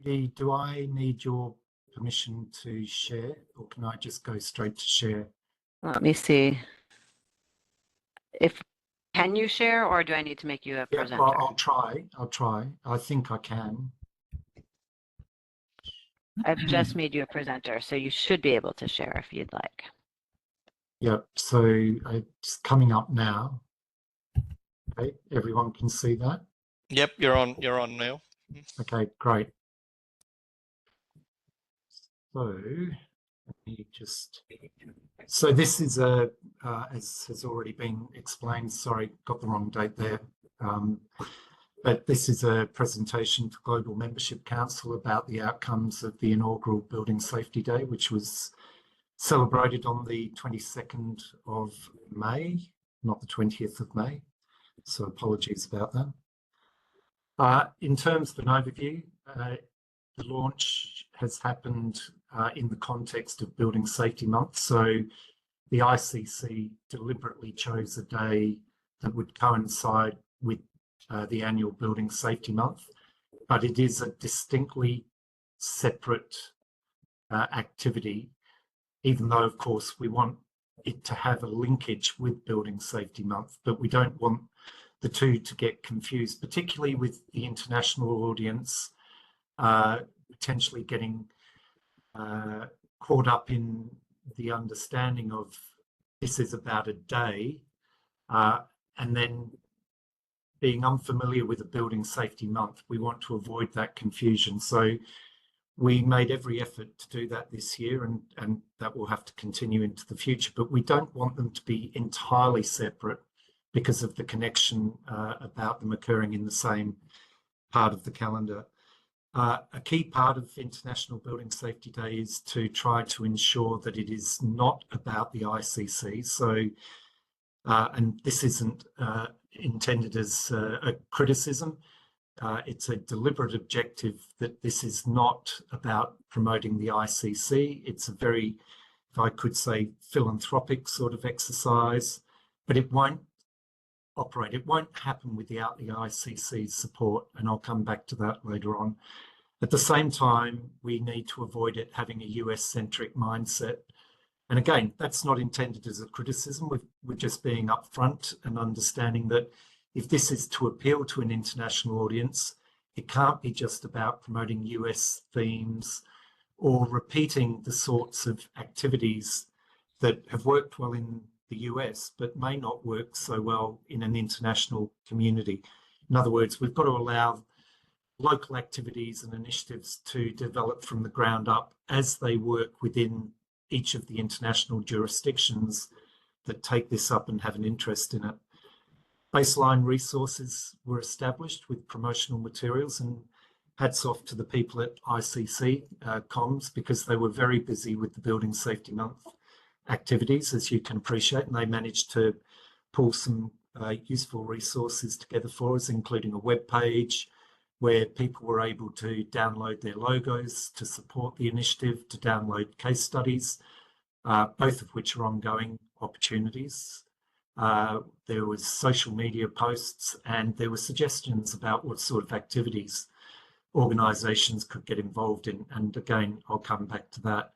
Do I need your permission to share, or can I just go straight to share? Let me see. Can you share, or do I need to make you a Yeah, presenter? well, I'll try. I think I can. I've just made you a presenter, so you should be able to share if you'd like. Yep, so it's coming up now. Okay, everyone can see that? Yep, you're on, Neil. Okay, great. So let me just. So this is as has already been explained. Sorry, got the wrong date there. But this is a presentation for Global Membership Council about the outcomes of the inaugural Building Safety Day, which was celebrated on the 22nd of May, not the 20th of May. So apologies about that. In terms of an overview, the launch has happened in the context of Building Safety Month. So the ICC deliberately chose a day that would coincide with the annual Building Safety Month, but it is a distinctly separate activity, even though, of course, we want it to have a linkage with Building Safety Month, but we don't want the two to get confused, particularly with the international audience potentially getting caught up in the understanding of this is about a day, and then being unfamiliar with a Building Safety Month. We want to avoid that confusion. So we made every effort to do that this year, and that will have to continue into the future, but we don't want them to be entirely separate because of the connection about them occurring in the same part of the calendar. A key part of International Building Safety Day is to try to ensure that it is not about the ICC. So, and this isn't intended as a criticism. It's a deliberate objective that this is not about promoting the ICC. It's a very, if I could say, philanthropic sort of exercise, but it won't operate. It won't happen without the ICC's support, and I'll come back to that later on. At the same time, we need to avoid it having a US-centric mindset. And again, that's not intended as a criticism. We're just being upfront and understanding that if this is to appeal to an international audience, it can't be just about promoting US themes or repeating the sorts of activities that have worked well in the US, but may not work so well in an international community. In other words, we've got to allow local activities and initiatives to develop from the ground up as they work within each of the international jurisdictions that take this up and have an interest in it. Baseline resources were established with promotional materials, and hats off to the people at ICC Comms, because they were very busy with the Building Safety Month activities, as you can appreciate, and they managed to pull some useful resources together for us, including a web page where people were able to download their logos to support the initiative, to download case studies, both of which are ongoing opportunities. There was social media posts, and there were suggestions about what sort of activities organisations could get involved in. And again, I'll come back to that.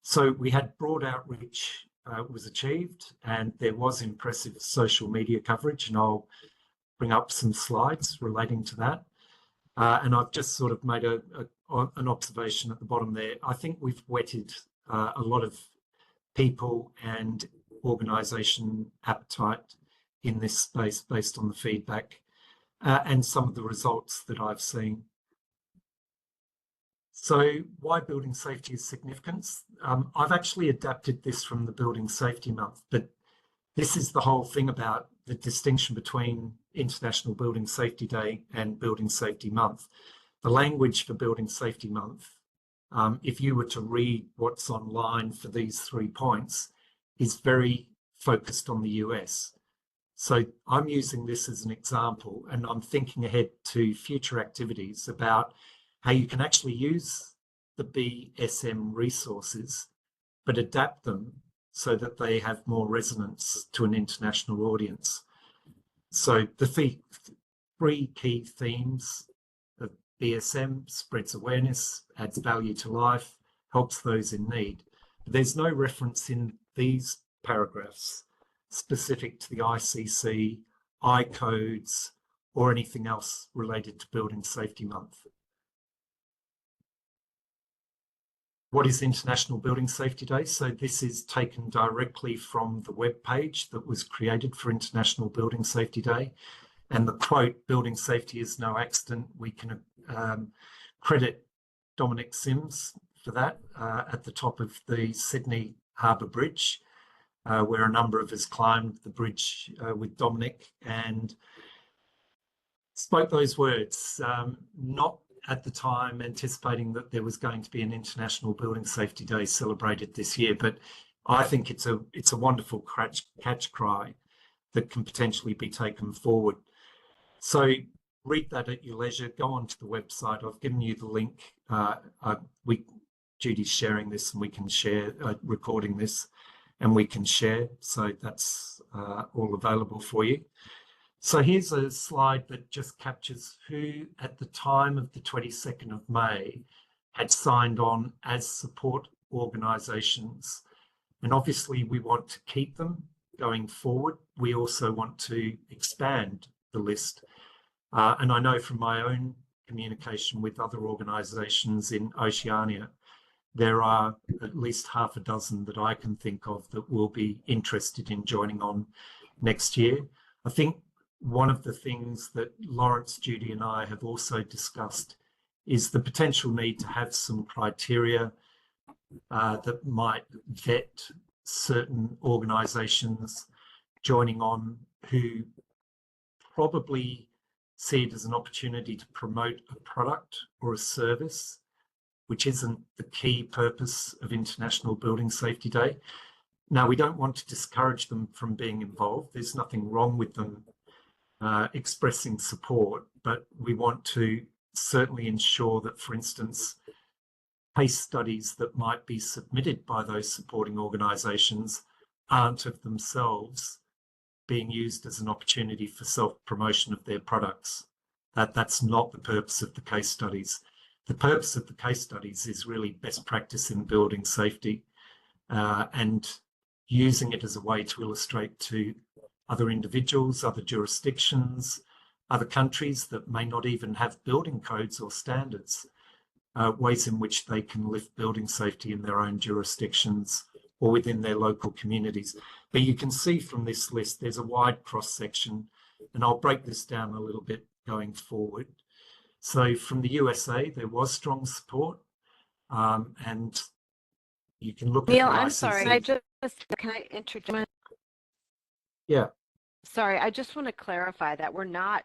So we had broad outreach was achieved, and there was impressive social media coverage, and I'll bring up some slides relating to that. And I've just sort of made an observation at the bottom there. I think we've whetted a lot of people and organisation appetite in this space based on the feedback and some of the results that I've seen. So why building safety is significant? I've actually adapted this from the Building Safety Month, but this is the whole thing about the distinction between International Building Safety Day and Building Safety Month. The language for Building Safety Month, if you were to read what's online for these 3 points, is very focused on the US. So I'm using this as an example, and I'm thinking ahead to future activities about how you can actually use the BSM resources, but adapt them so that they have more resonance to an international audience. So the 3 key themes of BSM spreads awareness, adds value to life, helps those in need. But there's no reference in these paragraphs specific to the ICC, I-codes, or anything else related to Building Safety Month. What is International Building Safety Day? So this is taken directly from the web page that was created for International Building Safety Day. And the quote, "Building safety is no accident." We can credit Dominic Sims for that at the top of the Sydney Harbour Bridge, where a number of us climbed the bridge with Dominic and spoke those words, not at the time anticipating that there was going to be an International Building Safety Day celebrated this year. But I think it's a wonderful catch cry that can potentially be taken forward. So read that at your leisure. Go onto the website. I've given you the link. Judy's sharing this, and we can share, recording this, and we can share. So that's all available for you. So here's a slide that just captures who, at the time of the 22nd of May, had signed on as support organisations. And obviously, we want to keep them going forward. We also want to expand the list. And I know from my own communication with other organisations in Oceania, there are at least half a dozen that I can think of that will be interested in joining on next year. I think one of the things that Lawrence, Judy and I have also discussed is the potential need to have some criteria that might vet certain organisations joining on who probably see it as an opportunity to promote a product or a service, which isn't the key purpose of International Building Safety Day. Now, we don't want to discourage them from being involved. There's nothing wrong with them expressing support, but we want to certainly ensure that, for instance, case studies that might be submitted by those supporting organisations aren't of themselves being used as an opportunity for self-promotion of their products. That's not the purpose of the case studies. The purpose of the case studies is really best practice in building safety and using it as a way to illustrate to other individuals, other jurisdictions, other countries that may not even have building codes or standards, ways in which they can lift building safety in their own jurisdictions or within their local communities. But you can see from this list, there's a wide cross-section, and I'll break this down a little bit going forward. So from the USA, there was strong support, and you can look Neal, at the I'm ICC. sorry, can I introduce? Yeah. Sorry, I just want to clarify that we're not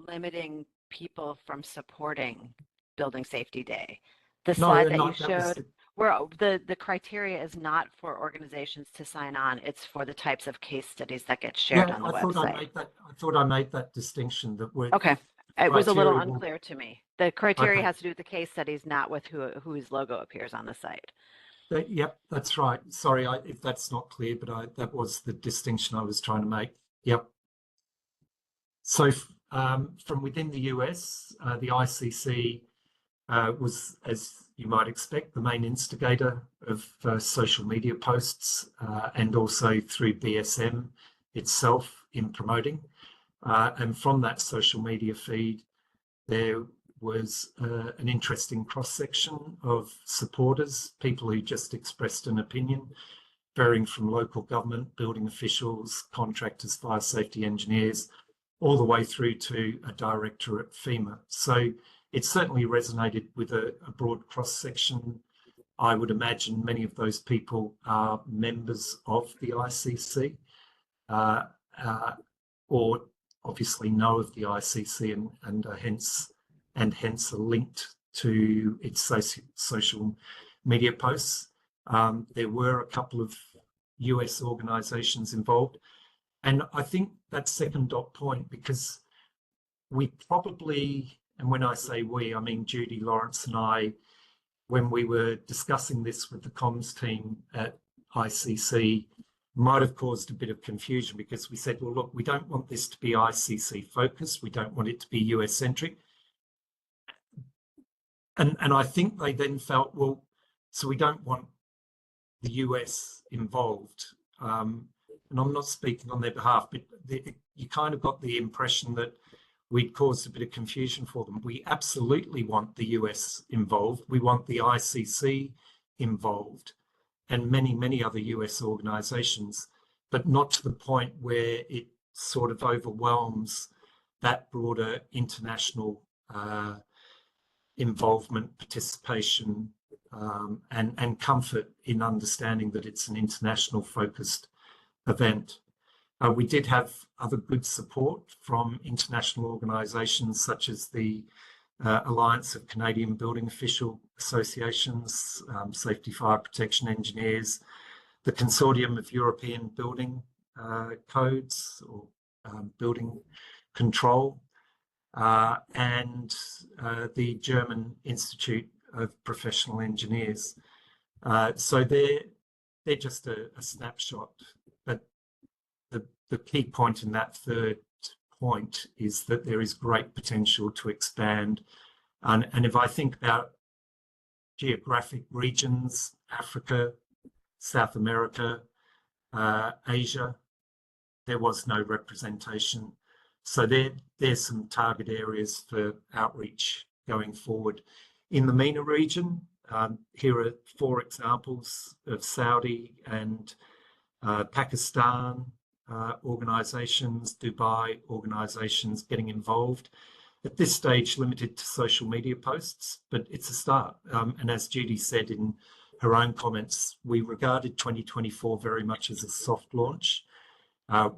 limiting people from supporting Building Safety Day. The slide that you showed, where the criteria is not for organizations to sign on, it's for the types of case studies that get shared on the website. I thought I made that distinction that we're okay. It was a little unclear to me. The criteria has to do with the case studies, not with whose logo appears on the site. Yep, that's right. Sorry if that's not clear, but that was the distinction I was trying to make. Yep. So from within the US, the ICC was, as you might expect, the main instigator of social media posts and also through BSM itself in promoting. And from that social media feed, there was an interesting cross-section of supporters, people who just expressed an opinion, varying from local government, building officials, contractors, fire safety engineers, all the way through to a director at FEMA. So it certainly resonated with a broad cross-section. I would imagine many of those people are members of the ICC or obviously know of the ICC and hence are linked to its social media posts. There were a couple of US organisations involved. And I think that second dot point, because we probably, and when I say we, I mean Judy, Lawrence and I, when we were discussing this with the comms team at ICC, might have caused a bit of confusion because we said, well, look, we don't want this to be ICC focused. We don't want it to be US centric. and I think they then felt, well, so we don't want the US involved. And I'm not speaking on their behalf, but you kind of got the impression that we'd caused a bit of confusion for them. We absolutely want the US involved. We want the ICC involved and many, many other US organizations, but not to the point where it sort of overwhelms that broader international involvement, participation, and comfort in understanding that it's an international focused event. We did have other good support from international organisations such as the Alliance of Canadian Building Official Associations, Safety Fire Protection Engineers, the Consortium of European Building Codes or Building Control, and the German Institute of Professional Engineers. So they're just a snapshot, but the key point in that third point is that there is great potential to expand. And if I think about geographic regions, Africa, South America, Asia, there was no representation. So there's some target areas for outreach going forward. In the MENA region, here are 4 examples of Saudi and Pakistan organisations, Dubai organisations getting involved. At this stage, limited to social media posts, but it's a start. And as Judy said in her own comments, we regarded 2024 very much as a soft launch.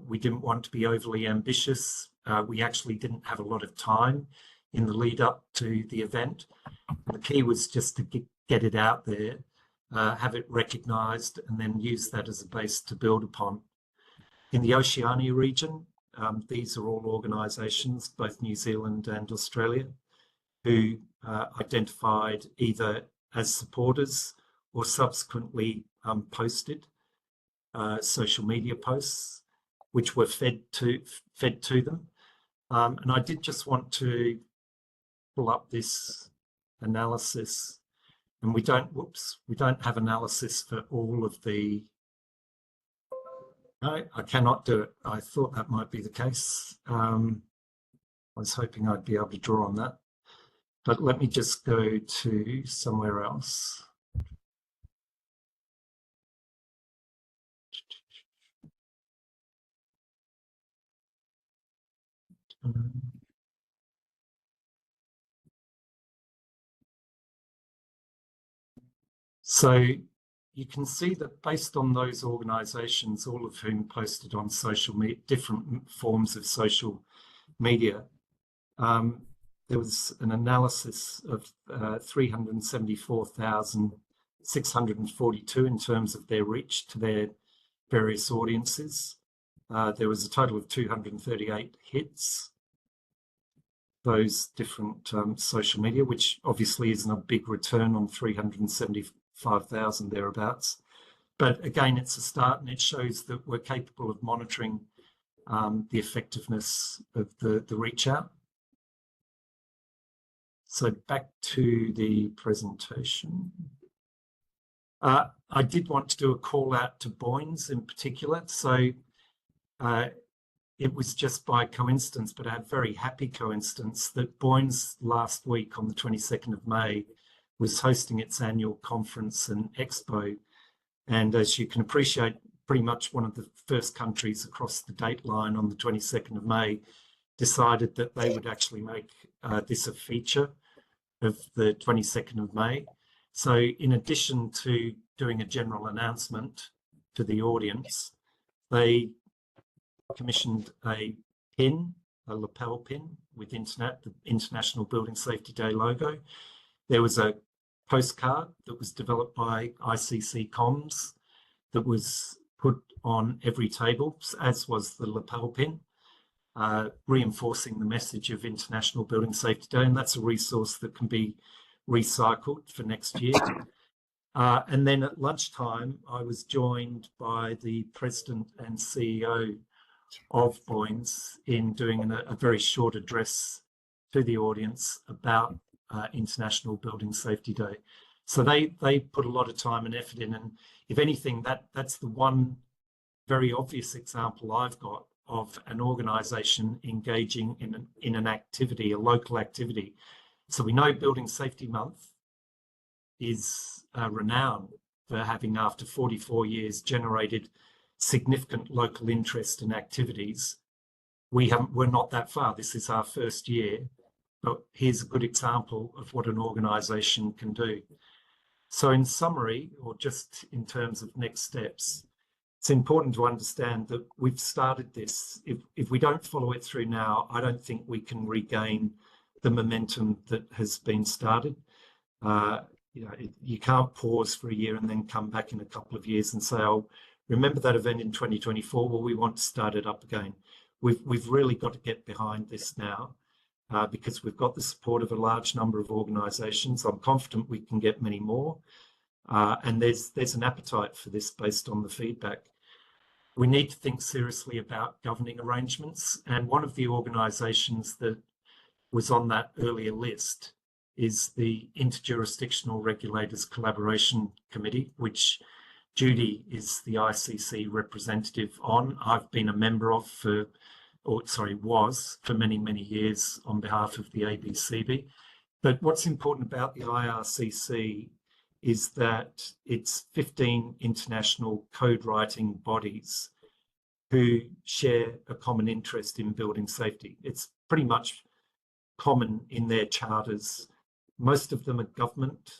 We didn't want to be overly ambitious. We actually didn't have a lot of time in the lead up to the event. The key was just to get it out there, have it recognised, and then use that as a base to build upon. In the Oceania region, these are all organisations, both New Zealand and Australia, who identified either as supporters or subsequently posted social media posts, which were fed to them. And I did just want to pull up this analysis, and we don't have analysis for all of the. No, I cannot do it. I thought that might be the case. I was hoping I'd be able to draw on that, but let me just go to somewhere else. So you can see that based on those organisations, all of whom posted on social media, different forms of social media, there was an analysis of 374,642 in terms of their reach to their various audiences. There was a total of 238 hits, those different social media, which obviously isn't a big return on 375,000 thereabouts. But again, it's a start, and it shows that we're capable of monitoring the effectiveness of the reach out. So back to the presentation. I did want to do a call out to Boynes in particular. So it was just by coincidence, but a very happy coincidence, that Boynes last week on the 22nd of May was hosting its annual conference and expo. And as you can appreciate, pretty much one of the first countries across the date line on the 22nd of May decided that they would actually make this a feature of the 22nd of May. So in addition to doing a general announcement to the audience, they commissioned a pin, a lapel pin with the International Building Safety Day logo. There was a postcard that was developed by ICC Comms that was put on every table, as was the lapel pin, reinforcing the message of International Building Safety Day, and that's a resource that can be recycled for next year. And then at lunchtime, I was joined by the President and CEO of Boynes in doing a very short address to the audience about International Building Safety Day. So they put a lot of time and effort in, and if anything, that's the one very obvious example I've got of an organisation engaging in an activity, a local activity. So we know Building Safety Month is renowned for having, after 44 years, generated significant local interest and activities. We're not that far. This is our first year, but here's a good example of what an organisation can do. So in summary, or just in terms of next steps, it's important to understand that we've started this. If we don't follow it through now, I don't think we can regain the momentum that has been started. You can't pause for a year and then come back in a couple of years and say, oh, remember that event in 2024? Well, we want to start it up again. We've really got to get behind this now because we've got the support of a large number of organisations. I'm confident we can get many more. And there's an appetite for this based on the feedback. We need to think seriously about governing arrangements. And one of the organisations that was on that earlier list is the Interjurisdictional Regulators Collaboration Committee, which Judy is the ICC representative on. I've been a member of was for many, many years on behalf of the ABCB. But what's important about the IRCC is that it's 15 international code writing bodies who share a common interest in building safety. It's pretty much common in their charters. Most of them are government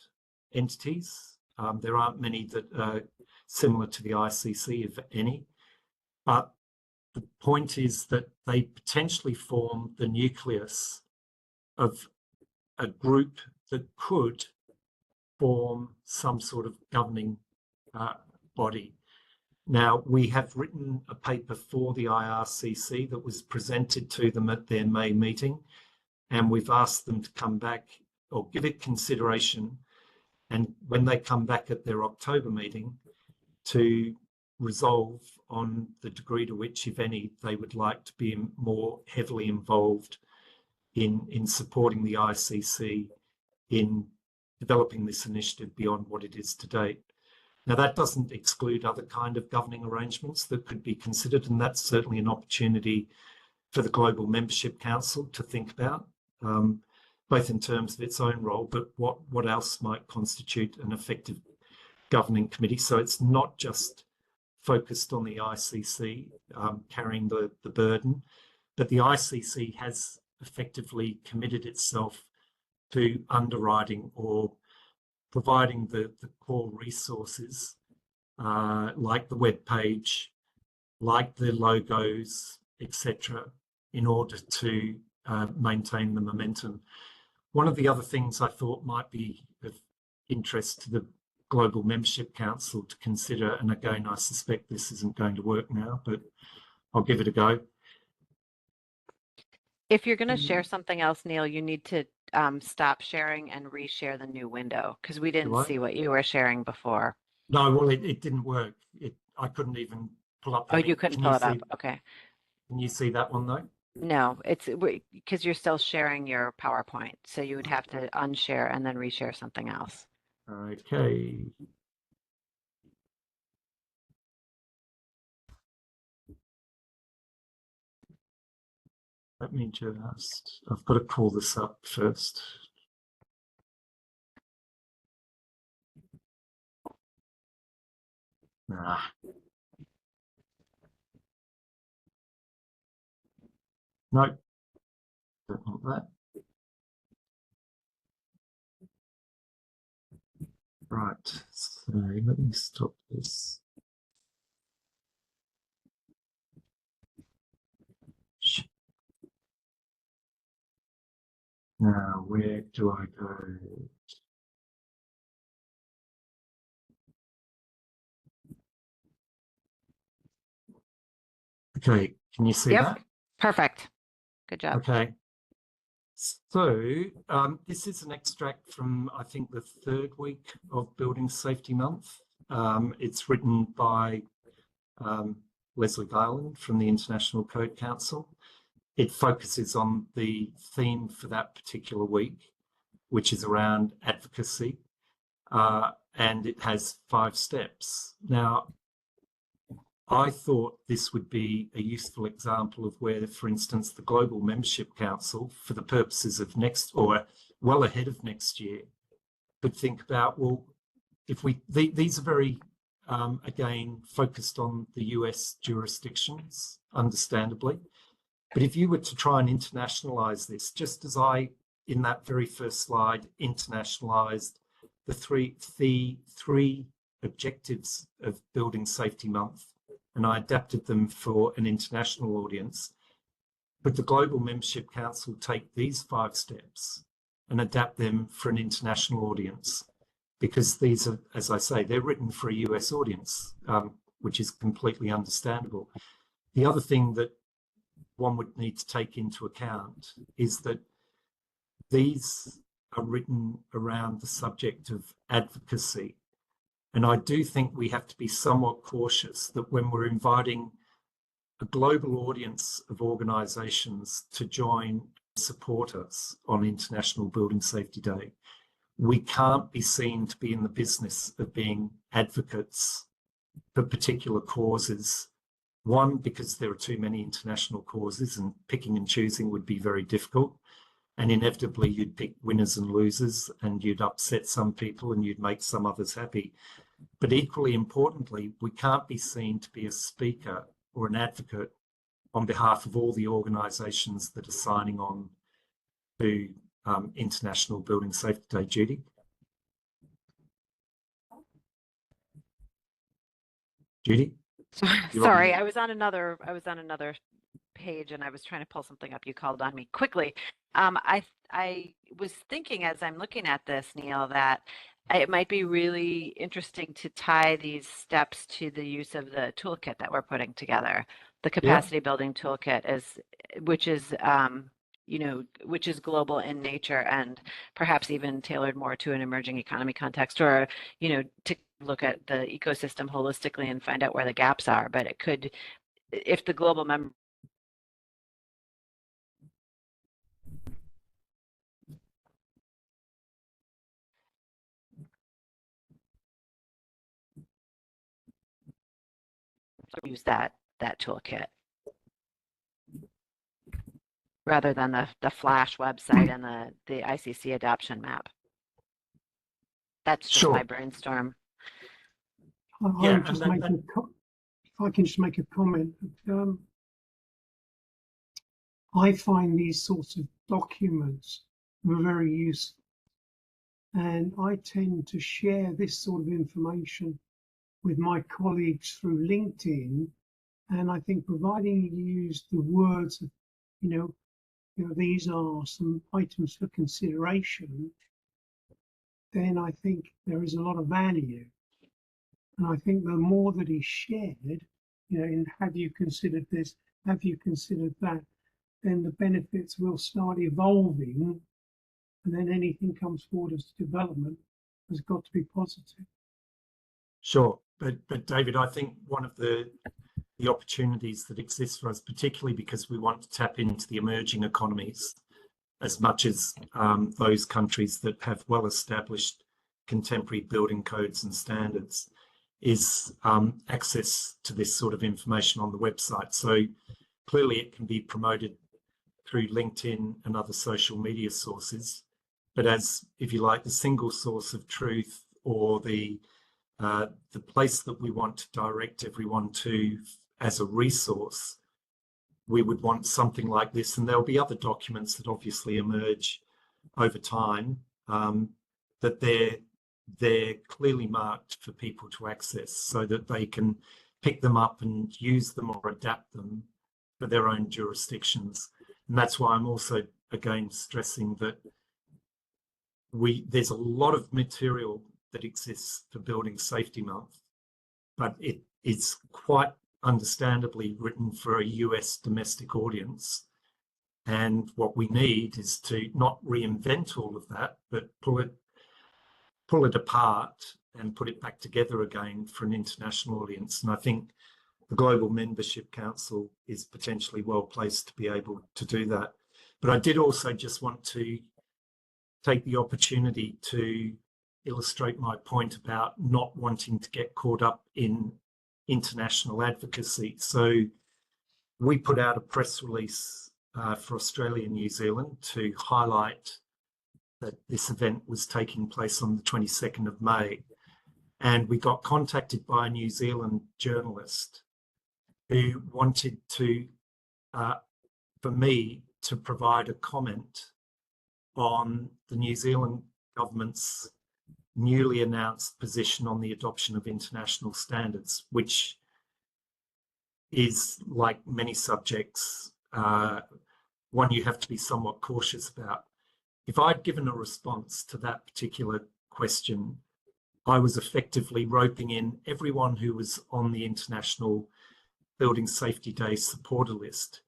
entities. There aren't many that are similar to the ICC, if any. But the point is that they potentially form the nucleus of a group that could form some sort of governing body. Now, we have written a paper for the IRCC that was presented to them at their May meeting, and we've asked them to come back or give it consideration, and when they come back at their October meeting, to resolve on the degree to which, if any, they would like to be more heavily involved in supporting the ICC in developing this initiative beyond what it is to date. Now, that doesn't exclude other kind of governing arrangements that could be considered, and that's certainly an opportunity for the Global Membership Council to think about, both in terms of its own role, but what else might constitute an effective governing committee. So it's not just focused on the ICC carrying the burden, but the ICC has effectively committed itself to underwriting or providing the core resources like the web page, like the logos, etc., in order to maintain the momentum. One of the other things I thought might be of interest to the Global Membership Council to consider, and again, I suspect this isn't going to work now, but I'll give it a go. If you're going to share something else, Neal, you need to stop sharing and reshare the new window because we didn't see what you were sharing before. No, well, it didn't work. I couldn't even pull up. Oh, you couldn't pull it up. Okay. Can you see that one though? No, it's because you're still sharing your PowerPoint. So you would have to unshare and then reshare something else. Okay. Let me just, I've got to call this up first. Nah. No, don't want that. Right, so let me stop this. Now, where do I go? Okay, can you see that? Perfect. Good job. Okay. So this is an extract from, I think, the third week of Building Safety Month. It's written by Leslie Garland from the International Code Council. It focuses on the theme for that particular week. which is around advocacy, and it has 5 steps. Now, I thought this would be a useful example of where, for instance, the Global Membership Council, for the purposes of next or well ahead of next year, could think about, well, if these are very, again, focused on the US jurisdictions, understandably. But if you were to try and internationalize this, just as I, in that very first slide, internationalized the three objectives of Building Safety Month, and I adapted them for an international audience, but the Global Membership Council take these 5 steps and adapt them for an international audience, because these are, as I say, they're written for a US audience, which is completely understandable. The other thing that one would need to take into account is that these are written around the subject of advocacy. And I do think we have to be somewhat cautious that when we're inviting a global audience of organisations to join and support us on International Building Safety Day, we can't be seen to be in the business of being advocates for particular causes. One, because there are too many international causes and picking and choosing would be very difficult. And inevitably you'd pick winners and losers and you'd upset some people and you'd make some others happy. But equally importantly, we can't be seen to be a speaker or an advocate on behalf of all the organisations that are signing on to International Building Safety Day. Judy? Judy? Sorry, I was on another page and I was trying to pull something up. You called on me quickly. I was thinking as I'm looking at this, Neal, that it might be really interesting to tie these steps to the use of the toolkit that we're putting together. The capacity building toolkit which is global in nature and perhaps even tailored more to an emerging economy context, or, to look at the ecosystem holistically and find out where the gaps are. But it could, if the global member use that toolkit rather than the Flash website and the ICC adoption map. That's just my brainstorm. If I can just make a comment. I find these sorts of documents very useful, and I tend to share this sort of information with my colleagues through LinkedIn. And I think providing you use the words of, these are some items for consideration, then I think there is a lot of value. And I think the more that is shared, in have you considered this, have you considered that, then the benefits will start evolving, and then anything comes forward as development has got to be positive. Sure, but David, I think one of the opportunities that exists for us, particularly because we want to tap into the emerging economies as much as those countries that have well-established contemporary building codes and standards, is access to this sort of information on the website. So clearly it can be promoted through LinkedIn and other social media sources, but as, if you like, the single source of truth, or the place that we want to direct everyone to as a resource, we would want something like this. And there'll be other documents that obviously emerge over time, that they're clearly marked for people to access so that they can pick them up and use them or adapt them for their own jurisdictions. And that's why I'm also, again, stressing that there's a lot of material that exists for Building Safety Month, but it is quite understandably written for a US domestic audience. And what we need is to not reinvent all of that, but pull it apart and put it back together again for an international audience. And I think the Global Membership Council is potentially well placed to be able to do that. But I did also just want to take the opportunity to illustrate my point about not wanting to get caught up in international advocacy. So we put out a press release for Australia and New Zealand to highlight that this event was taking place on the 22nd of May. And we got contacted by a New Zealand journalist who wanted to, for me, to provide a comment on the New Zealand government's newly announced position on the adoption of international standards, which is, like many subjects, one you have to be somewhat cautious about. If I'd given a response to that particular question, I was effectively roping in everyone who was on the International Building Safety Day supporter list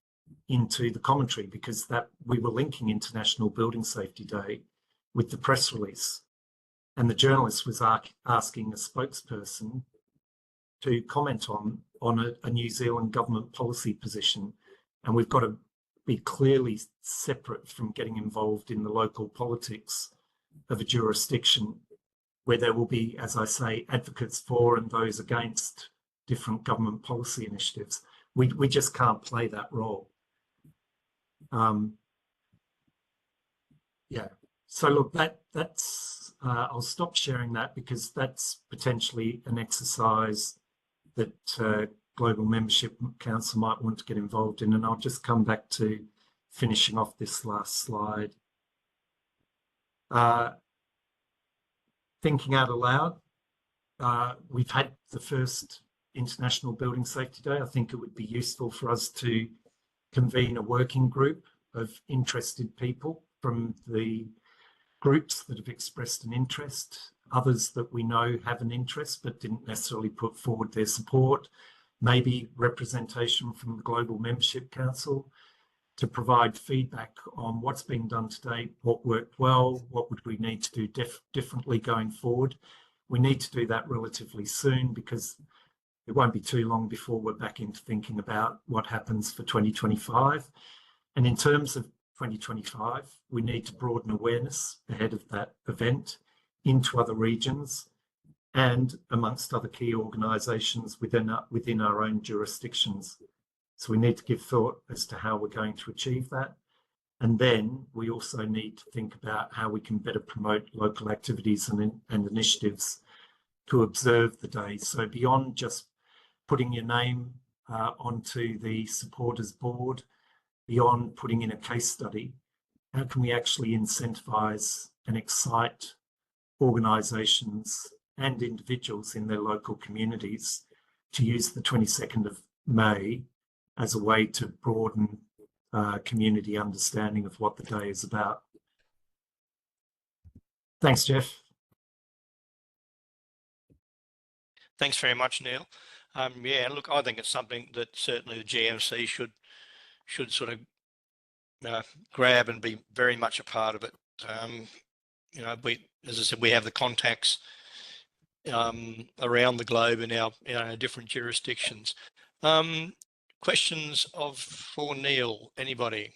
into the commentary, because that we were linking International Building Safety Day with the press release. And the journalist was asking a spokesperson to comment on a New Zealand government policy position. And we've got to be clearly separate from getting involved in the local politics of a jurisdiction where there will be, as I say, advocates for and those against different government policy initiatives. We just can't play that role. Yeah. So look, that's I'll stop sharing that, because that's potentially an exercise that Global Membership Council might want to get involved in. And I'll just come back to finishing off this last slide. Thinking out aloud, we've had the first International Building Safety Day. I think it would be useful for us to convene a working group of interested people from the groups that have expressed an interest, others that we know have an interest but didn't necessarily put forward their support, maybe representation from the Global Membership Council, to provide feedback on what's being done to date, what worked well, what would we need to do differently going forward. We need to do that relatively soon, because it won't be too long before we're back into thinking about what happens for 2025. And in terms of 2025, we need to broaden awareness ahead of that event into other regions and amongst other key organisations within our own jurisdictions. So we need to give thought as to how we're going to achieve that. And then we also need to think about how we can better promote local activities and initiatives to observe the day. So beyond just putting your name onto the supporters board, beyond putting in a case study, how can we actually incentivise and excite organisations and individuals in their local communities to use the 22nd of May as a way to broaden community understanding of what the day is about. Thanks, Jeff. Thanks very much, Neal. Yeah, look, I think it's something that certainly the GMC should sort of grab and be very much a part of it. You know, as I said, we have the contacts around the globe in our different jurisdictions. Questions for Neal? Anybody?